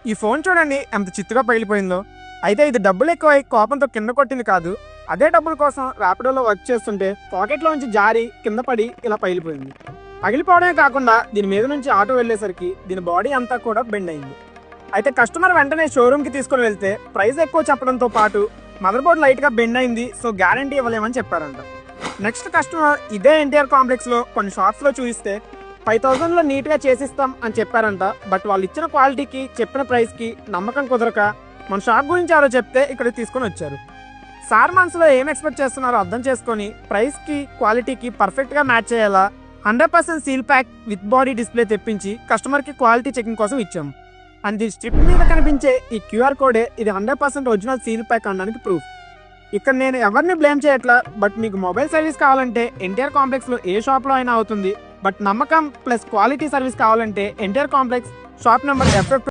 ఈ ఫోన్ చూడండి ఎంత చిత్తుగా పగిలిపోయిందో. అయితే ఇది డబ్బులు ఎక్కువై కోపంతో కింద కొట్టింది కాదు. అదే డబ్బుల కోసం ర్యాపిడోలో వర్క్ చేస్తుంటే పాకెట్లోంచి జారి కింద పడి ఇలా పగిలిపోయింది. పగిలిపోవడమే కాకుండా దీని మీద నుంచి ఆటో వెళ్ళేసరికి దీని బాడీ అంతా కూడా బెండ్ అయింది. అయితే కస్టమర్ వెంటనే షోరూమ్కి తీసుకొని వెళ్తే ప్రైస్ ఎక్కువ చెప్పడంతో పాటు మదర్ బోర్డ్ లైట్గా బెండ్ అయింది, సో గ్యారంటీ ఇవ్వలేమని చెప్పారంట. నెక్స్ట్ కస్టమర్ ఇదే ఎన్టీఆర్ కాంప్లెక్స్లో కొన్ని షాప్స్లో చూపిస్తే 5000లో నీట్గా చేసిస్తాం అని చెప్పారంట. బట్ వాళ్ళు ఇచ్చిన క్వాలిటీకి చెప్పిన ప్రైస్కి నమ్మకం కుదరక మన షాప్ గురించి ఎవరో చెప్తే ఇక్కడికి తీసుకొని వచ్చారు. సార్ మనసులో ఏం ఎక్స్పెక్ట్ చేస్తున్నారో అర్థం చేసుకొని ప్రైస్కి క్వాలిటీకి పర్ఫెక్ట్గా మ్యాచ్ అయ్యేలా 100% seal pack with body display తెప్పించి కస్టమర్కి క్వాలిటీ చెకింగ్ కోసం ఇచ్చాము. అండ్ ఈ స్ట్రిప్ మీద కనిపించే ఈ క్యూఆర్ కోడే ఇది 100% ఒరిజినల్ సీల్ ప్యాక్ అనడానికి ప్రూఫ్. ఇక్కడ నేను ఎవరిని బ్లేమ్ చేయట్లా. బట్ మీకు మొబైల్ సర్వీస్ కావాలంటే ఎన్టీఆర్ కాంప్లెక్స్లో ఏ షాప్లో అయినా అవుతుంది. బట్ నమ్మకం ప్లస్ క్వాలిటీ సర్వీస్ కావాలంటే NTR complex shop number FF